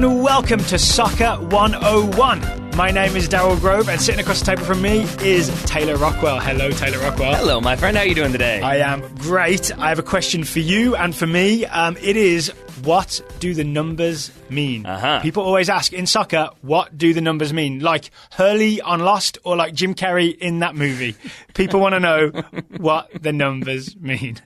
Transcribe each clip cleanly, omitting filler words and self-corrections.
and welcome to Soccer 101. My name is Darryl Grove, and sitting across the table from me is Taylor Rockwell. Hello, Taylor Rockwell. Hello, my friend. How are you doing today? I am great. I have a question for you and for me. It is, what do the numbers mean? People always ask, in soccer, what do the numbers mean? Like Hurley on Lost or like Jim Carrey in that movie. People want to know what the numbers mean.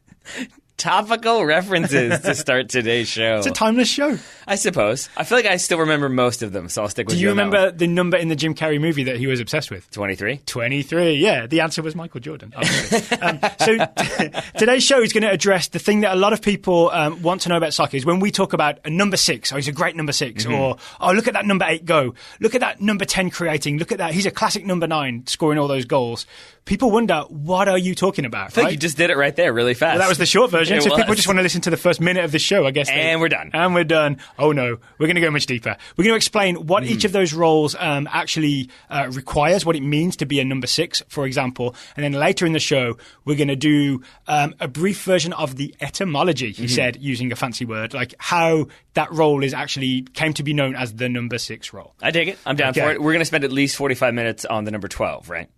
Topical references to start today's show. It's a timeless show. I suppose. I feel like I still remember most of them, so I'll stick with you. Do you remember the number in the Jim Carrey movie that he was obsessed with? 23. 23, yeah. The answer was Michael Jordan. Today's show is going to address the thing that a lot of people want to know about soccer is when we talk about a number 6, he's a great number 6, or, look at that number 8 go. Look at that number 10 creating. Look at that. He's a classic number 9 scoring all those goals. People wonder, what are you talking about? I think you just did it right there really fast. Well, that was the short version. So if people just want to listen to the first minute of the show, I guess. And we're done. And we're done. Oh, no. We're going to go much deeper. We're going to explain what each of those roles actually requires, what it means to be a number 6, for example. And then later in the show, we're going to do a brief version of the etymology, he said, using a fancy word, like how that role is actually came to be known as the number 6 role. I dig it. I'm down for it. We're going to spend at least 45 minutes on the number 12, right?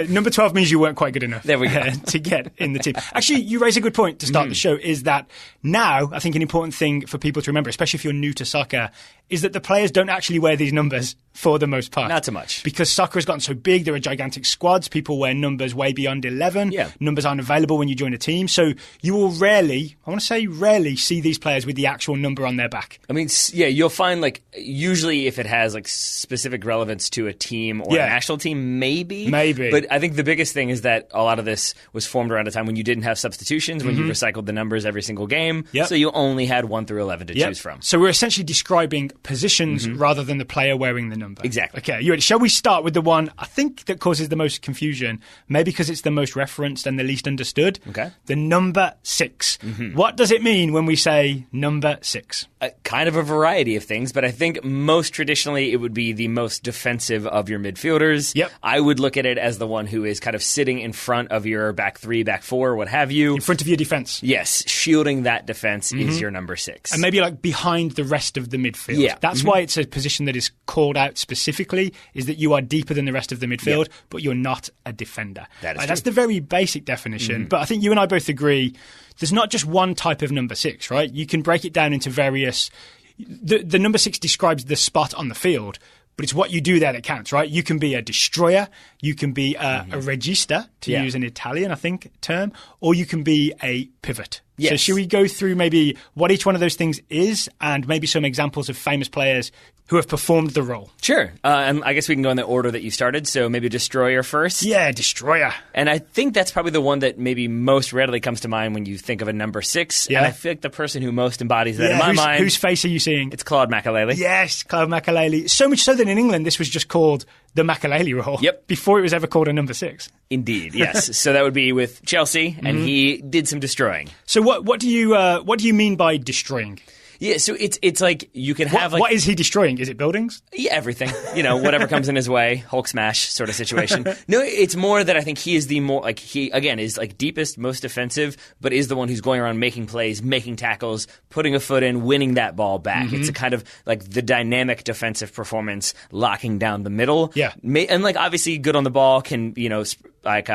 Number 12 means you weren't quite good enough. There we go. To get in the team. Actually, you raise a good point to start the show, is that now, I think an important thing for people to remember, especially if you're new to soccer, is that the players don't actually wear these numbers for the most part. Not so much. Because soccer has gotten so big, there are gigantic squads, people wear numbers way beyond 11. Yeah. Numbers aren't available when you join a team. So you will rarely, I want to say rarely, see these players with the actual number on their back. I mean, yeah, you'll find, like, usually if it has, like, specific relevance to a team or a national team, maybe. But I think the biggest thing is that a lot of this was formed around a time when you didn't have substitutions, when you recycled the numbers every single game. So you only had 1 through 11 to choose from. So we're essentially describing positions rather than the player wearing the number. Exactly. Okay, you ready? Shall we start with the one I think that causes the most confusion, maybe because it's the most referenced and the least understood? Okay. The number 6. What does it mean when we say number 6? Kind of a variety of things, but I think most traditionally it would be the most defensive of your midfielders. Yep. I would look at it as the one who is kind of sitting in front of your back 3, back 4, what have you. In front of your defence. Yes, shielding that defence is your number 6. And maybe like behind the rest of the midfield. Yeah. That's why it's a position that is called out specifically, is that you are deeper than the rest of the midfield, but you're not a defender. That's the very basic definition. But I think you and I both agree there's not just one type of number 6, right? You can break it down into various... The number 6 describes the spot on the field, but it's what you do there that counts, right? You can be a destroyer, you can be a regista, to use an Italian, I think, term, or you can be a pivot. Yes. So should we go through maybe what each one of those things is and maybe some examples of famous players who have performed the role? Sure. And I guess we can go in the order that you started. So maybe Destroyer first. Yeah, Destroyer. And I think that's probably the one that maybe most readily comes to mind when you think of a number 6. Yeah. And I feel like the person who most embodies that in my mind... Whose face are you seeing? It's Claude Makélélé. Yes, Claude Makélélé. So much so that in England this was just called the Makélélé role. Yep. Before it was ever called a number 6. Indeed, yes. So that would be with Chelsea, and he did some destroying. So what do you mean by destroying? Yeah, so it's like you can have what is he destroying? Is it buildings? Yeah, everything. You know, whatever comes in his way, Hulk smash sort of situation. No, it's more that I think he is the more like he again is like deepest, most defensive, but is the one who's going around making plays, making tackles, putting a foot in, winning that ball back. It's a kind of like the dynamic defensive performance, locking down the middle. Yeah, and like obviously good on the ball, can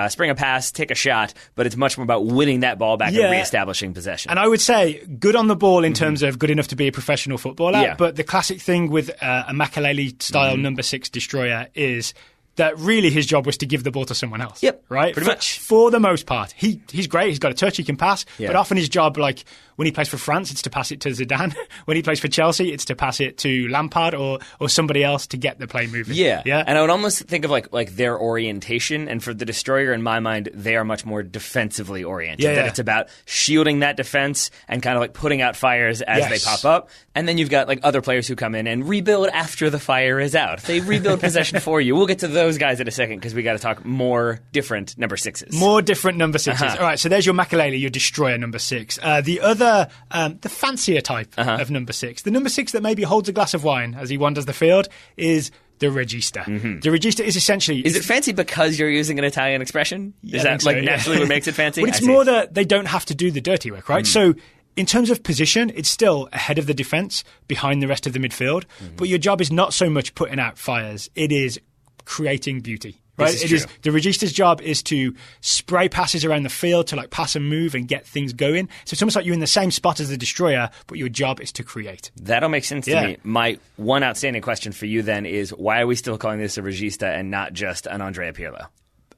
spring a pass, take a shot, but it's much more about winning that ball back and reestablishing possession. And I would say good on the ball in terms of good enough to be a professional footballer. Yeah. But the classic thing with a Makélélé style number 6 destroyer is that really his job was to give the ball to someone else. Yep, right. Pretty much. For the most part, he's great. He's got a touch. He can pass. Yeah. But often his job, like when he plays for France, it's to pass it to Zidane. When he plays for Chelsea, it's to pass it to Lampard or somebody else to get the play moving. Yeah. Yeah. And I would almost think of like their orientation. And for the destroyer, in my mind, they are much more defensively oriented. Yeah, that it's about shielding that defense and kind of like putting out fires as they pop up. And then you've got like other players who come in and rebuild after the fire is out. They rebuild possession for you. We'll get to those guys in a second because we got to talk more different number 6s. More different number 6s. All right, so there's your Makélélé, your destroyer number 6. The other, the fancier type of number 6, the number 6 that maybe holds a glass of wine as he wanders the field, is the regista. The regista is essentially... Is it fancy because you're using an Italian expression? Is that naturally what makes it fancy? Well, it's more that they don't have to do the dirty work, right? So in terms of position, it's still ahead of the defence, behind the rest of the midfield. But your job is not so much putting out fires. It is creating beauty. Right, it is the regista's job is to spray passes around the field to like pass and move and get things going. So it's almost like you're in the same spot as the destroyer, but your job is to create. That'll make sense to me. My one outstanding question for you then is, why are we still calling this a regista and not just an Andrea Pirlo?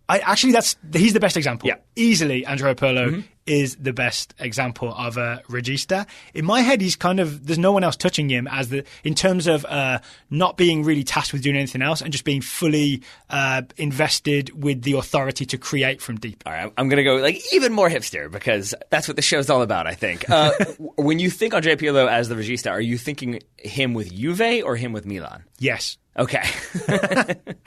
He's the best example. Yeah. Easily, Andrea Pirlo is the best example of a regista. In my head, he's there's no one else touching him in terms of not being really tasked with doing anything else and just being fully invested with the authority to create from deep. All right, I'm going to go like even more hipster because that's what the show's all about, I think. When you think Andrea Pirlo as the regista, are you thinking him with Juve or him with Milan? Yes. Okay.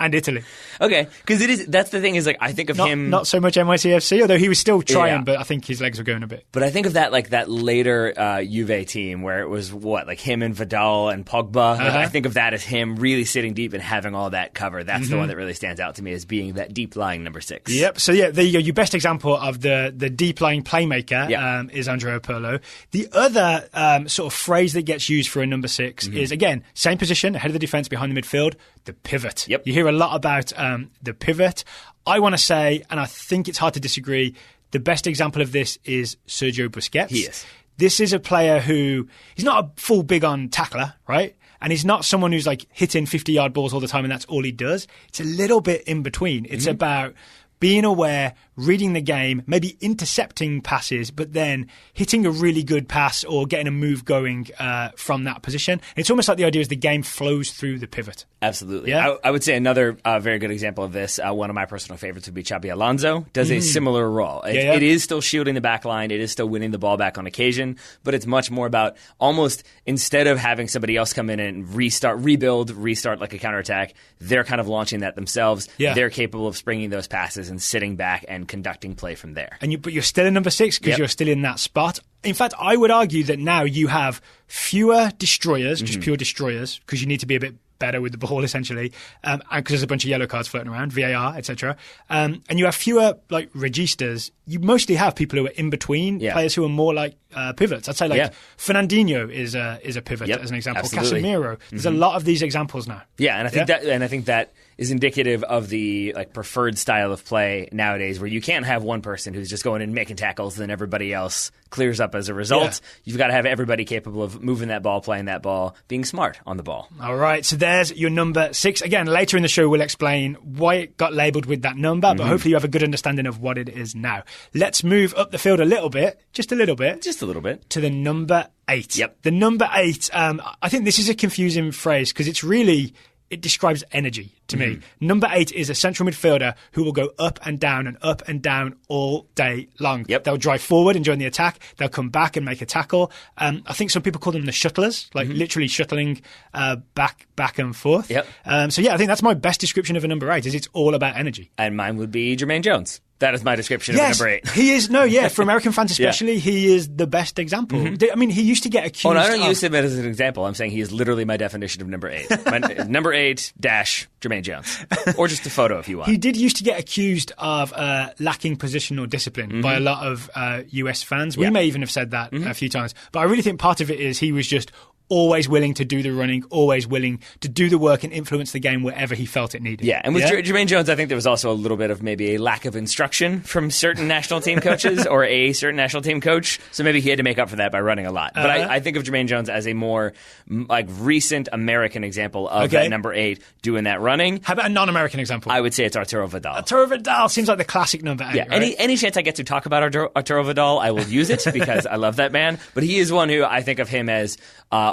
And Italy. Okay, because that's the thing is like I think of him not so much NYCFC, although he was still trying, but I think his legs were going a bit. But I think of that like that later Juve team where it was like him and Vidal and Pogba. Like, I think of that as him really sitting deep and having all that cover. That's the one that really stands out to me as being that deep lying number 6. Yep. So there you go. Your best example of the deep lying playmaker is Andrea Pirlo. The other sort of phrase that gets used for a number 6 is again same position, ahead of the defence, behind the midfield. The pivot. Yep. You hear a lot about the pivot. I want to say, and I think it's hard to disagree, the best example of this is Sergio Busquets. He is. This is a player who, he's not a full big on tackler, right? And he's not someone who's like hitting 50-yard balls all the time and that's all he does. It's a little bit in between. It's about being aware, reading the game, maybe intercepting passes, but then hitting a really good pass or getting a move going from that position. And it's almost like the idea is the game flows through the pivot. Absolutely. Yeah? I would say another very good example of this, one of my personal favorites would be Xabi Alonso, does a similar role. It is still shielding the back line. It is still winning the ball back on occasion, but it's much more about almost instead of having somebody else come in and restart like a counterattack, they're kind of launching that themselves. Yeah. They're capable of springing those passes and sitting back and conducting play from there. But you're still in number 6 because you're still in that spot. In fact, I would argue that now you have fewer destroyers, just pure destroyers, because you need to be a bit better with the ball, essentially, and because there's a bunch of yellow cards floating around, VAR, etc. And you have fewer like registas. You mostly have people who are in between, players who are more like pivots. I'd say like Fernandinho is a pivot as an example. Absolutely. Casemiro. There's a lot of these examples now. Yeah, and I think that is indicative of the like preferred style of play nowadays, where you can't have one person who's just going and making tackles, and then everybody else clears up as a result. You've got to have everybody capable of moving that ball, playing that ball, being smart on the ball. All right, so there's your number 6. Again, later in the show, we'll explain why it got labelled with that number, but hopefully you have a good understanding of what it is now. Let's move up the field a little bit, just a little bit, to the number 8. Yep. The number 8, I think this is a confusing phrase because it describes energy to me. Number 8 is a central midfielder who will go up and down all day long. Yep. They'll drive forward and join the attack. They'll come back and make a tackle. I think some people call them the shuttlers, like literally shuttling back and forth. Yep. I think that's my best description of a number 8 is it's all about energy. And mine would be Jermaine Jones. That is my description of number 8. He is, for American fans especially, he is the best example. I mean, he used to get accused I don't use him as an example. I'm saying he is literally my definition of number 8. Number 8 - Jermaine Jones. Or just a photo if you want. He did used to get accused of lacking positional discipline by a lot of US fans. We may even have said that a few times. But I really think part of it is he was just always willing to do the running, always willing to do the work and influence the game wherever he felt it needed. Yeah, and with Jermaine Jones, I think there was also a little bit of maybe a lack of instruction from certain national team coaches or a certain national team coach. So maybe he had to make up for that by running a lot. But I think of Jermaine Jones as a more like recent American example of that number 8 doing that running. How about a non-American example? I would say it's Arturo Vidal. Arturo Vidal seems like the classic number 8. Yeah, right? any chance I get to talk about Arturo Vidal, I will use it because I love that man. But he is one who I think of him as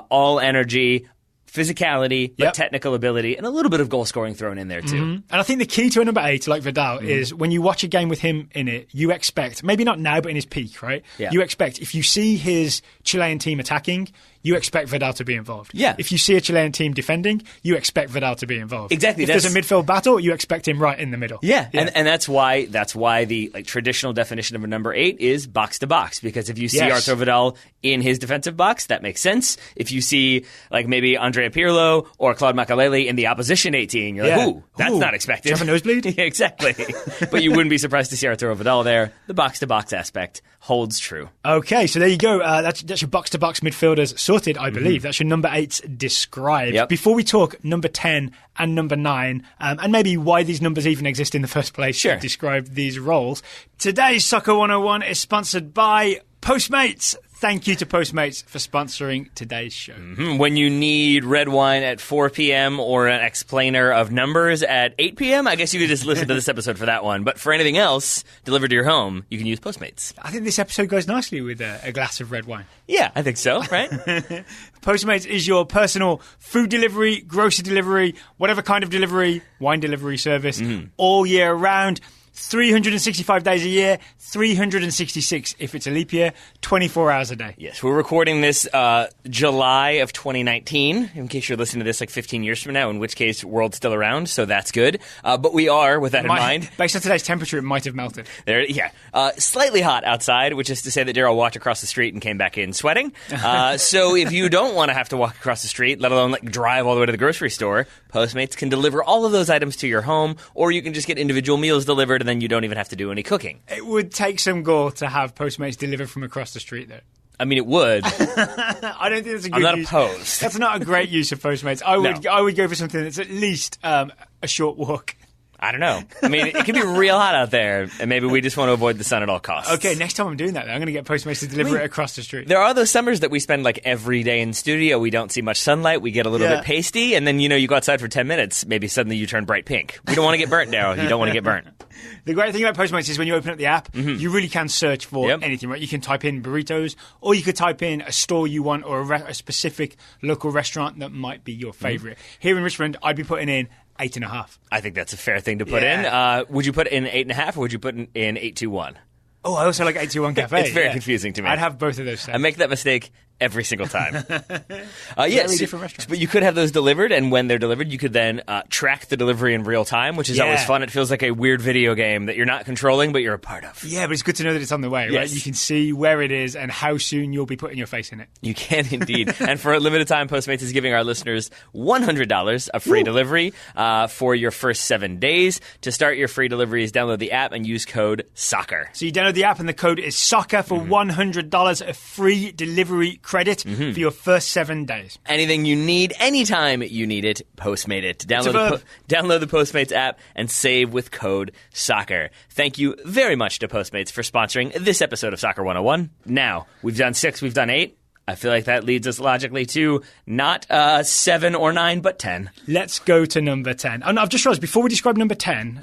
all energy, physicality, but technical ability, and a little bit of goal scoring thrown in there too. And I think the key to a number 8 like Vidal is when you watch a game with him in it, you expect, maybe not now, but in his peak, right? Yeah. You expect, if you see his Chilean team attacking, you expect Vidal to be involved. Yeah. If you see a Chilean team defending, you expect Vidal to be involved. Exactly. If there's a midfield battle, you expect him right in the middle. Yeah. And that's why the traditional definition of a number 8 is box to box, because if you see Arturo Vidal in his defensive box, that makes sense. If you see maybe Andrea Pirlo or Claude Makalele in the opposition 18, you're like, ooh, that's not expected. Do you have a nosebleed? Yeah, exactly. But you wouldn't be surprised to see Arturo Vidal there. The box to box aspect holds true. Okay, so there you go. That's your box to box midfielders sorted, I believe. That's your number 8s described. Yep. Before we talk number 10 and number 9, and maybe why these numbers even exist in the first place to describe these roles, today's Soccer 101 is sponsored by Postmates. Thank you to Postmates for sponsoring today's show. Mm-hmm. When you need red wine at 4 p.m. or an explainer of numbers at 8 p.m., I guess you could just listen to this episode for that one. But for anything else delivered to your home, you can use Postmates. I think this episode goes nicely with a glass of red wine. Yeah, I think so, right? Postmates is your personal food delivery, grocery delivery, whatever kind of delivery, wine delivery service, all year round. 365 days a year, 366 if it's a leap year, 24 hours a day. Yes, we're recording this July of 2019, in case you're listening to this 15 years from now, in which case world's still around, so that's good. But we are, with that in mind... Based on today's temperature, it might have melted. Slightly hot outside, which is to say that Daryl walked across the street and came back in sweating. So if you don't want to have to walk across the street, let alone drive all the way to the grocery store, Postmates can deliver all of those items to your home, or you can just get individual meals delivered, and then you don't even have to do any cooking. It would take some gall to have Postmates delivered from across the street, though. I mean, it would. I don't think that's a good I'm not use. opposed. That's not a great use of Postmates. I would go for something that's at least a short walk. I don't know. I mean, it can be real hot out there, and maybe we just want to avoid the sun at all costs. Okay, next time I'm doing that, though, I'm going to get Postmates to deliver it across the street. There are those summers that we spend every day in studio. We don't see much sunlight. We get a little bit pasty, and then, you go outside for 10 minutes. Maybe suddenly you turn bright pink. We don't want to get burnt, Daryl. You don't want to get burnt. The great thing about Postmates is when you open up the app, you really can search for anything, right? You can type in burritos, or you could type in a store you want or a specific local restaurant that might be your favorite. Here in Richmond, I'd be putting in 8.5. I think that's a fair thing to put in. Would you put in 8.5 or would you put in 821? Oh, I also like 821 Cafe. It's very confusing to me. I'd have both of those. I make that mistake every single time. Yes, different restaurants. But you could have those delivered, and when they're delivered, you could then track the delivery in real time, which is always fun. It feels like a weird video game that you're not controlling, but you're a part of. Yeah, but it's good to know that it's on the way, right? You can see where it is and how soon you'll be putting your face in it. You can indeed. And for a limited time, Postmates is giving our listeners $100 of free delivery for your first 7 days. To start your free deliveries, download the app and use code SOCCER. So you download the app and the code is SOCCER for $100 of free delivery credit for your first 7 days. Anything you need, anytime you need it, Postmate it. Download the Postmates app and save with code SOCCER. Thank you very much to Postmates for sponsoring this episode of Soccer 101. Now, we've done 6, we've done 8. I feel like that leads us logically to not 7 or 9, but 10. Let's go to number 10. And I've just realized, before we describe number 10,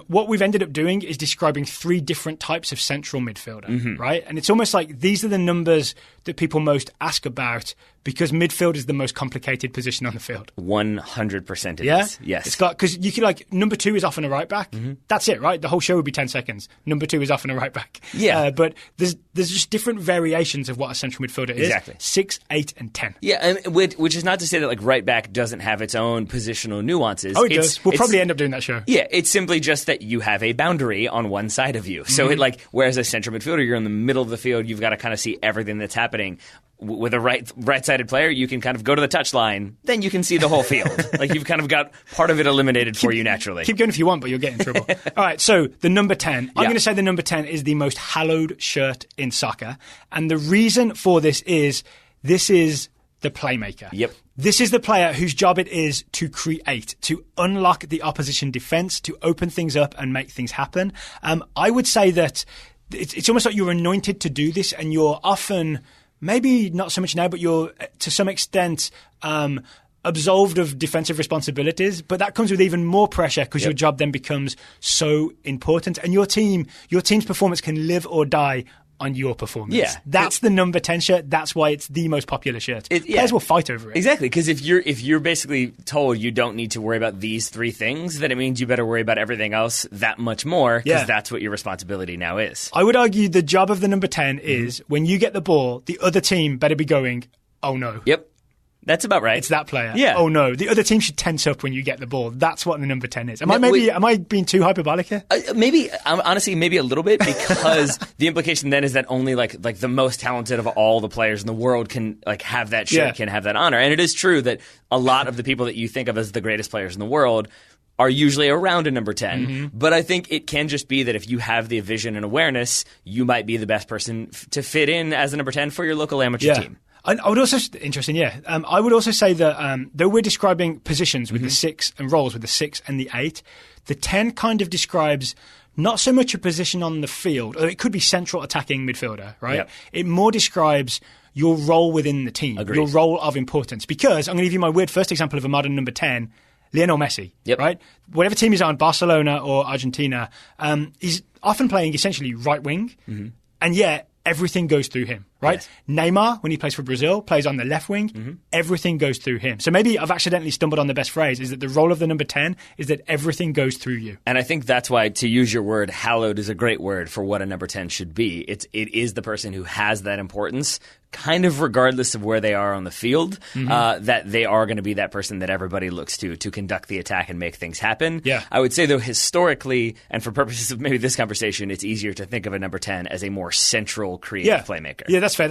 what we've ended up doing is describing 3 different types of central midfielder, right? And it's almost like these are the numbers that people most ask about because midfield is the most complicated position on the field. 100% it is. Yes. It's got, because you could number 2 is often a right back. That's it, right? The whole show would be 10 seconds. Number 2 is often a right back. Yeah. But there's just different variations of what a central midfielder is. Exactly. 6, 8, and 10. Yeah, and which is not to say that right back doesn't have its own positional nuances. Oh, it does. We'll probably end up doing that show. Yeah, it's simply just that you have a boundary on one side of you. So whereas a central midfielder, you're in the middle of the field, you've got to kind of see everything that's happening. With a right-sided player, you can kind of go to the touchline, then you can see the whole field. You've kind of got part of it eliminated for you naturally. Keep going if you want, but you'll get in trouble. All right, so the number 10. I'm going to say the number 10 is the most hallowed shirt in soccer. And the reason for this is the playmaker. Yep. This is the player whose job it is to create, to unlock the opposition defense, to open things up and make things happen. I would say that it's almost like you're anointed to do this, and you're often... Maybe not so much now, but you're, to some extent, absolved of defensive responsibilities. But that comes with even more pressure because your job then becomes so important. And your team's performance can live or die on your performance. Yeah. That's the number 10 shirt. That's why it's the most popular shirt. Players will fight over it. Exactly, because if you're basically told you don't need to worry about these 3 things, then it means you better worry about everything else that much more, because that's what your responsibility now is. I would argue the job of the number 10 is when you get the ball, the other team better be going oh no. Yep. That's about right. It's that player. Yeah. Oh no, the other team should tense up when you get the ball. That's what the number 10 is. Am I being too hyperbolic here? Maybe, honestly, maybe a little bit, because the implication then is that only like the most talented of all the players in the world can like have that shirt, can have that honor. And it is true that a lot of the people that you think of as the greatest players in the world are usually around a number 10. But I think it can just be that if you have the vision and awareness, you might be the best person to fit in as a number 10 for your local amateur team. I would also, interesting, I would also say that though we're describing positions with the 6 and roles with the 6 and the 8, the 10 kind of describes not so much a position on the field, or it could be central attacking midfielder, right? Yep. It more describes your role within the team, your role of importance. Because I'm going to give you my weird first example of a modern number 10, Lionel Messi, right? Whatever team he's on, Barcelona or Argentina, he's often playing essentially right wing, and yet everything goes through him, right? Yes. Neymar, when he plays for Brazil, plays on the left wing. Everything goes through him. So maybe I've accidentally stumbled on the best phrase, is that the role of the number 10 is that everything goes through you. And I think that's why, to use your word, hallowed is a great word for what a number 10 should be. It is the person who has that importance, kind of regardless of where they are on the field, that they are going to be that person that everybody looks to conduct the attack and make things happen. Yeah. I would say, though, historically, and for purposes of maybe this conversation, it's easier to think of a number 10 as a more central creative playmaker. Yeah, that's fair.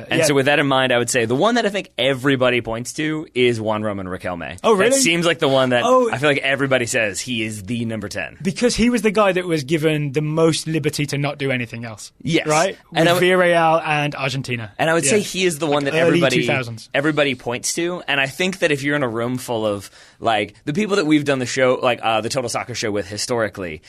And so with that in mind, I would say the one that I think everybody points to is Juan Roman Riquelme. Oh, really? That seems like the one that I feel like everybody says he is the number 10. Because he was the guy that was given the most liberty to not do anything else. Yes. Right? With Villarreal and Argentina. And I would say he is the one that everybody points to. And I think that if you're in a room full of like the people that we've done the show, like the Total Soccer Show with historically,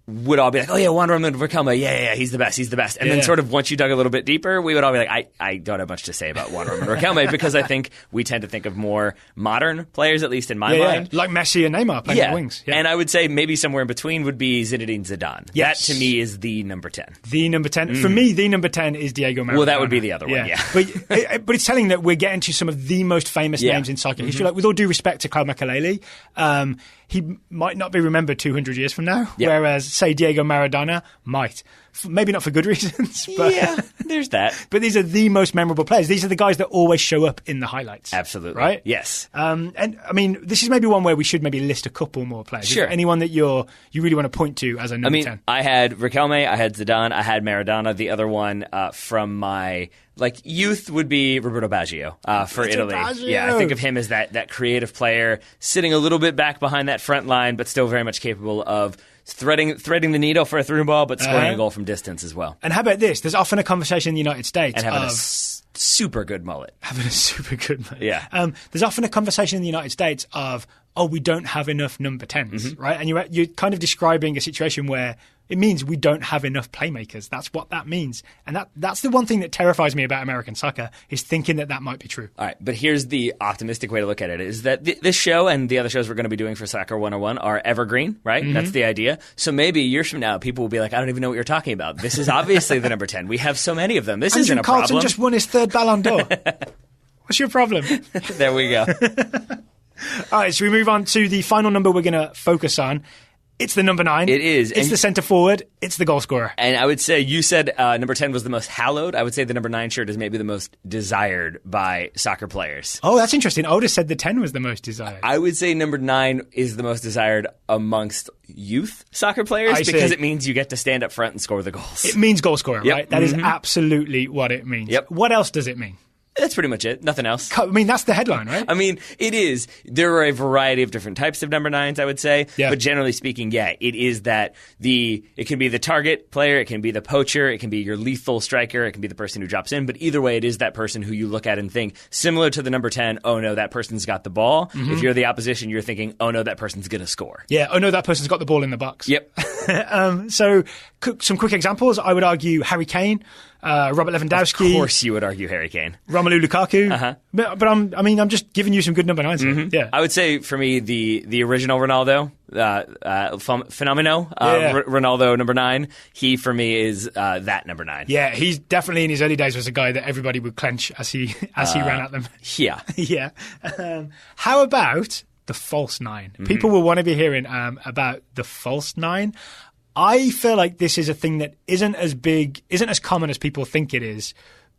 would all be like, oh yeah, Juan Roman Riquelme, yeah, he's the best. And then sort of once you dug a little bit deeper, we would all be like, I don't have much to say about Juan Roman Riquelme, because I think we tend to think of more modern players, at least in my mind. Like Messi and Neymar playing the wings. Yeah. And I would say maybe somewhere in between would be Zinedine Zidane. Yes. That to me is the number 10. The number 10. For me, the number 10 is Diego Maradona. Well, that would be the other one, but it's telling that we're getting to some of the most famous names in soccer history. Like, with all due respect to Claude Makélélé, he might not be remembered 200 years from now, whereas, say, Diego Maradona might. Maybe not for good reasons. But yeah, there's that. But these are the most memorable players. These are the guys that always show up in the highlights. Absolutely. Right? Yes. And, I mean, this is maybe one where we should maybe list a couple more players. Sure. Anyone that you really want to point to as a number 10? I had Riquelme, I had Zidane, I had Maradona. The other one from my youth would be Roberto Baggio for Italy. Baggio. Yeah, I think of him as that creative player sitting a little bit back behind that front line, but still very much capable of threading the needle for a through ball, but scoring a goal from distance as well. And how about this? There's often a conversation in the United States and having a super good mullet. Having a super good mullet. Yeah. There's often a conversation in the United States of, we don't have enough number 10s, right? And you're kind of describing a situation where it means we don't have enough playmakers. That's what that means. And that's the one thing that terrifies me about American soccer, is thinking that might be true. All right, but here's the optimistic way to look at it, is that this show and the other shows we're going to be doing for Soccer 101 are evergreen, right? That's the idea. So maybe years from now, people will be like, I don't even know what you're talking about. This is obviously the number 10. We have so many of them. This isn't a problem. Carlton just won his 3rd Ballon d'Or. What's your problem? There we go. All right, so we move on to the final number we're going to focus on. It's the number 9. It is. It's the centre forward. It's the goal scorer. And I would say, you said number 10 was the most hallowed. I would say the number 9 shirt is maybe the most desired by soccer players. Oh, that's interesting. I would have said the 10 was the most desired. I would say number 9 is the most desired amongst youth soccer players because it means you get to stand up front and score the goals. It means goal scorer, right? That is absolutely what it means. Yep. What else does it mean? That's pretty much it. Nothing else. I mean, that's the headline, right? I mean, it is. There are a variety of different types of number 9s, I would say. Yeah. But generally speaking, it is that it can be the target player, it can be the poacher, it can be your lethal striker, it can be the person who drops in. But either way, it is that person who you look at and think, similar to the number 10, oh no, that person's got the ball. If you're the opposition, you're thinking, oh no, that person's going to score. Yeah, oh no, that person's got the ball in the box. Yep. So, some quick examples. I would argue Harry Kane. Robert Lewandowski. Of course you would argue Harry Kane. Romelu Lukaku. But I'm just giving you some good number 9s here. Yeah. I would say for me the original Ronaldo, Fenomeno, Ronaldo number 9, he for me is that number 9. Yeah, he's definitely in his early days was a guy that everybody would clench as he ran at them. Yeah. Yeah. How about the false 9? People will want to be hearing about the false 9. I feel like this is a thing that isn't as common as people think it is,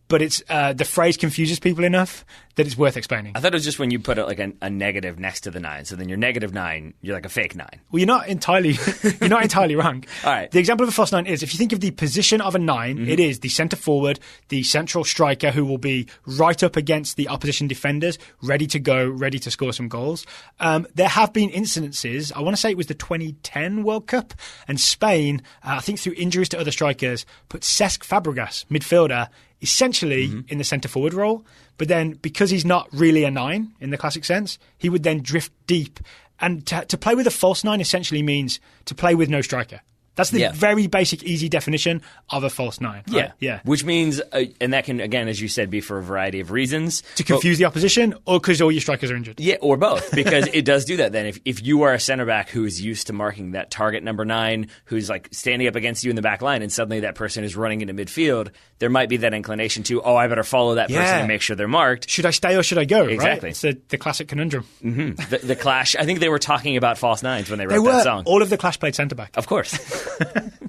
but it's the phrase confuses people enough that it's worth explaining. I thought it was just when you put a negative next to the 9. So then you're -9, you're like a fake 9. Well, you're not entirely wrong. All right. The example of a false 9 is, if you think of the position of a 9, it is the centre forward, the central striker who will be right up against the opposition defenders, ready to go, ready to score some goals. There have been incidences, I want to say it was the 2010 World Cup, and Spain, I think through injuries to other strikers, put Cesc Fabregas, midfielder, essentially in the centre forward role. But then, because he's not really a 9 in the classic sense, he would then drift deep. And to play with a false 9 essentially means to play with no striker. That's the very basic, easy definition of a false 9. Right? Yeah. Which means, and that can, again, as you said, be for a variety of reasons. To confuse the opposition, or because all your strikers are injured. Yeah, or both, because it does do that then. If you are a center back who's used to marking that target number 9, who's like standing up against you in the back line, and suddenly that person is running into midfield, there might be that inclination to, I better follow that person and make sure they're marked. Should I stay or should I go? Exactly. Right? It's the classic conundrum. Mm-hmm. The Clash, I think they were talking about false 9s when they wrote that song. All of the Clash played centre back. Of course.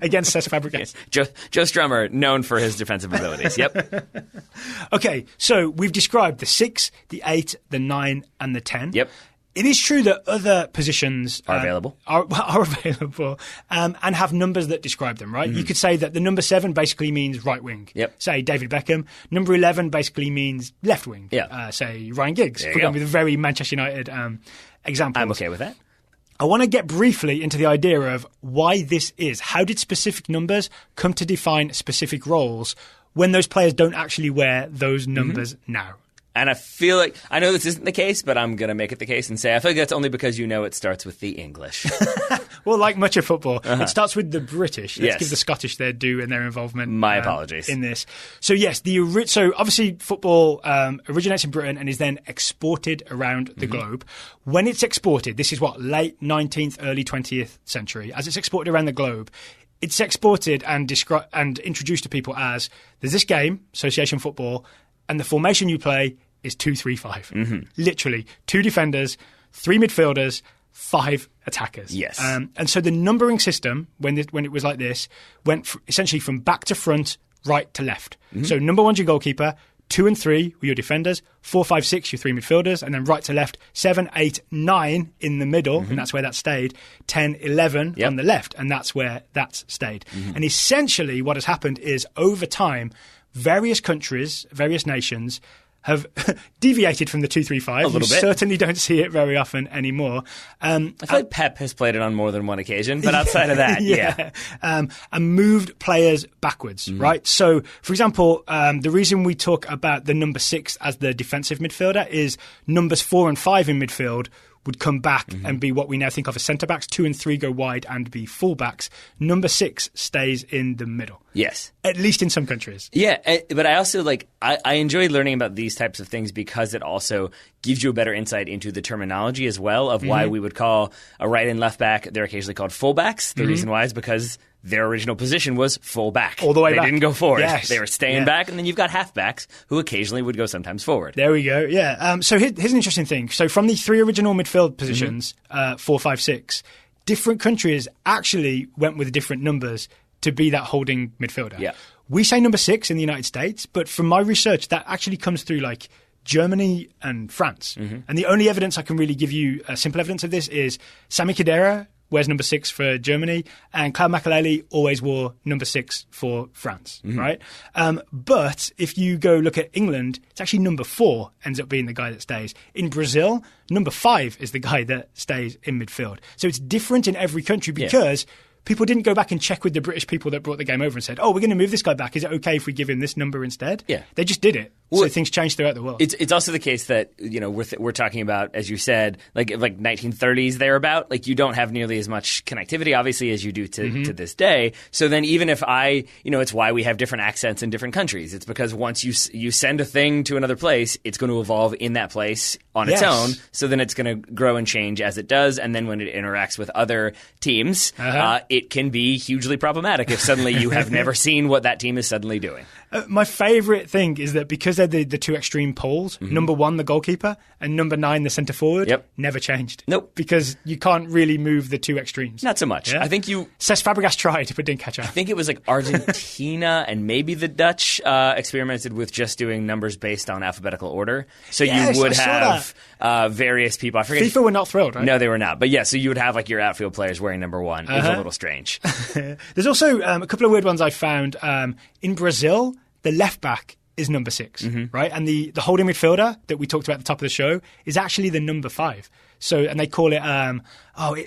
Against Cesc Fabregas. Joe Strummer, known for his defensive abilities. Yep. Okay, so we've described the 6, the 8, the 9, and the 10. Yep. It is true that other positions are available, and have numbers that describe them, right? You could say that the number 7 basically means right wing. Yep. Say David Beckham. Number 11 basically means left wing. Yeah. Say Ryan Giggs. For example, with a very Manchester United example. I'm okay with that. I want to get briefly into the idea of why this is. How did specific numbers come to define specific roles when those players don't actually wear those numbers now? And I feel like, I know this isn't the case, but I'm going to make it the case and say I feel like that's only because it starts with the English. Well, like much of football, it starts with the British. Let's Yes. give the Scottish their due and their involvement. My apologies. In this. So yes, so obviously football originates in Britain and is then exported around the globe. When it's exported, this is late 19th, early 20th century. As it's exported around the globe, it's exported and introduced to people as, there's this game, association football, and the formation you play is 2-3-5. Literally, 2 defenders, 3 midfielders, 5 attackers. Yes. And so the numbering system, when it was like this, went essentially from back to front, right to left. So number 1's your goalkeeper, 2 and 3 were your defenders, 4, 5, 6 your 3 midfielders, and then right to left, 7, 8, 9 in the middle, and that's where that stayed, 10, 11 on the left, and that's where that's stayed. And essentially what has happened is, over time, various countries, various nations have deviated from the 2-3-5. A little bit. Certainly don't see it very often anymore. I feel like Pep has played it on more than one occasion, but outside of that, yeah. And moved players backwards, right? So, for example, the reason we talk about the number 6 as the defensive midfielder is numbers 4 and 5 in midfield would come back and be what we now think of as centre-backs. 2 and 3 go wide and be full-backs. Number 6 stays in the middle. Yes. At least in some countries. Yeah, but I also I enjoy learning about these types of things because it also gives you a better insight into the terminology as well of why we would call a right and left back, they're occasionally called full-backs. The reason why is because their original position was full back. All the way back. They didn't go forward. Yes. They were staying back, and then you've got halfbacks who occasionally would go sometimes forward. There we go, yeah. So here's an interesting thing. So from the 3 original midfield positions, 4, 5, 6, different countries actually went with different numbers to be that holding midfielder. Yeah. We say number 6 in the United States, but from my research, that actually comes through Germany and France. And the only evidence I can really give you, simple evidence of this, is Sami Khedira wears number 6 for Germany, and Claude Makélélé always wore number 6 for France, right? But if you go look at England, it's actually number 4 ends up being the guy that stays. In Brazil, number 5 is the guy that stays in midfield. So it's different in every country because people didn't go back and check with the British people that brought the game over and said, we're going to move this guy back. Is it okay if we give him this number instead? Yeah. They just did it. So things changed throughout the world. It's also the case that, we're talking about, as you said, like 1930s thereabout, you don't have nearly as much connectivity, obviously, as you do to this day. So then even if it's why we have different accents in different countries. It's because once you send a thing to another place, it's going to evolve in that place on its own. So then it's going to grow and change as it does. And then when it interacts with other teams, it can be hugely problematic if suddenly you have never seen what that team is suddenly doing. My favourite thing is that because they're the two extreme poles, number 1, the goalkeeper, and number 9, the centre forward, never changed. Nope. Because you can't really move the two extremes. Not so much. Yeah? I think Cesc Fabregas tried, but didn't catch on. I think it was like Argentina and maybe the Dutch experimented with just doing numbers based on alphabetical order. So you would have various people. I forget. FIFA were not thrilled, right? No, they were not. But yeah, so you would have like your outfield players wearing number 1. It was a little strange. There's also a couple of weird ones I found. In Brazil, the left back is number 6, right? And the holding midfielder that we talked about at the top of the show is actually the number 5. So, and they call it,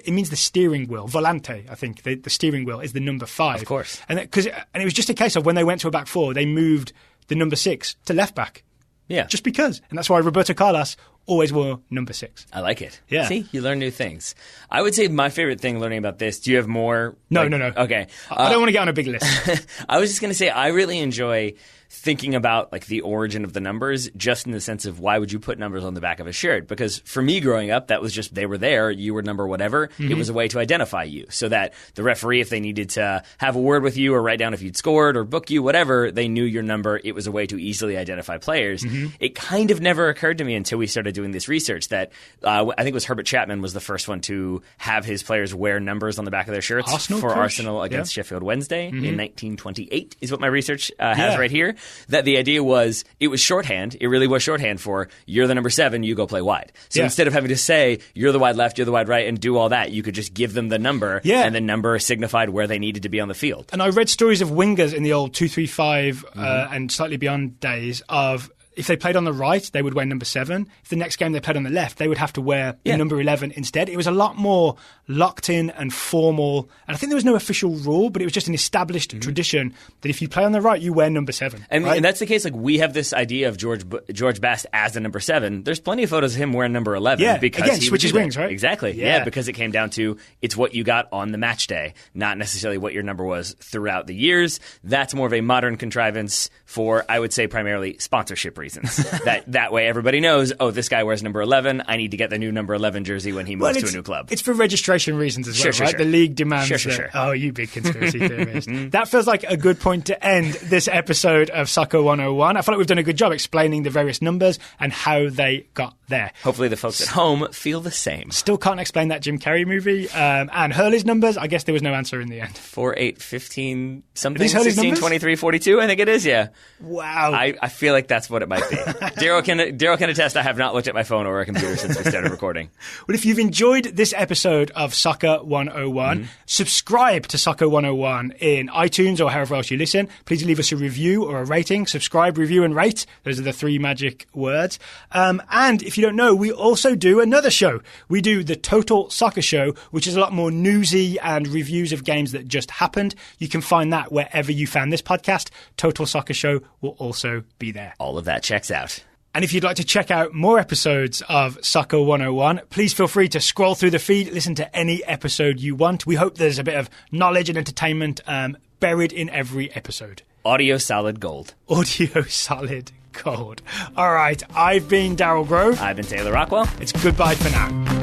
it means the steering wheel. Volante, I think. The steering wheel is the number 5. Of course. And it was just a case of when they went to a back 4, they moved the number 6 to left back. Yeah. Just because. And that's why Roberto Carlos always wore number 6. I like it. Yeah. See, you learn new things. I would say my favorite thing learning about this, do you have more? No. Okay. I don't want to get on a big list. I was just going to say, I really enjoy thinking about like the origin of the numbers, just in the sense of why would you put numbers on the back of a shirt? Because for me growing up, that was just they were there, you were number whatever. It was a way to identify you, so that the referee, if they needed to have a word with you or write down if you'd scored or book you, whatever, they knew your number. It was a way to easily identify players. It kind of never occurred to me until we started doing this research that I think it was Herbert Chapman was the first one to have his players wear numbers on the back of their shirts Arsenal against Sheffield Wednesday in 1928 is what my research has right here. That the idea was it was shorthand. It really was shorthand for you're the number 7, you go play wide. So instead of having to say you're the wide left, you're the wide right, and do all that, you could just give them the number, and the number signified where they needed to be on the field. And I read stories of wingers in the old 2-3-5 and slightly beyond days of if they played on the right, they would wear number 7. If the next game they played on the left, they would have to wear number 11 instead. It was a lot more locked in and formal. And I think there was no official rule, but it was just an established tradition that if you play on the right, you wear number 7. And that's the case. Like we have this idea of George Best as the number 7. There's plenty of photos of him wearing number 11. Because again, switches wings, right? Exactly. Yeah, because it came down to it's what you got on the match day, not necessarily what your number was throughout the years. That's more of a modern contrivance for, I would say, primarily sponsorship reasons. that way everybody knows, this guy wears number 11. I need to get the new number 11 jersey when he moves to a new club. It's for registration reasons as well, right? The league demands that. Oh, you big conspiracy theorist. That feels like a good point to end this episode of Soccer 101. I feel like we've done a good job explaining the various numbers and how they got there. Hopefully the folks at home feel the same. Still can't explain that Jim Carrey movie. And Hurley's numbers, I guess there was no answer in the end. 4, 8, 15, something, these 16, numbers? 23, 42, I think it is, yeah. Wow. I feel like that's what it might be. Daryl can attest I have not looked at my phone or a computer since we started recording. Well, if you've enjoyed this episode of Soccer 101, subscribe to Soccer 101 in iTunes or however else you listen. Please leave us a review or a rating. Subscribe, review, and rate. Those are the 3 magic words. And if you don't know, we also do another show. We do the Total Soccer Show, which is a lot more newsy and reviews of games that just happened. You can find that wherever you found this podcast. Total Soccer Show will also be there. All of that checks out. And if you'd like to check out more episodes of Soccer 101, please feel free to scroll through the feed, listen to any episode you want. We hope there's a bit of knowledge and entertainment buried in every episode. Audio solid gold. Audio solid gold. All right, I've been Daryl Grove. I've been Taylor Rockwell. It's goodbye for now.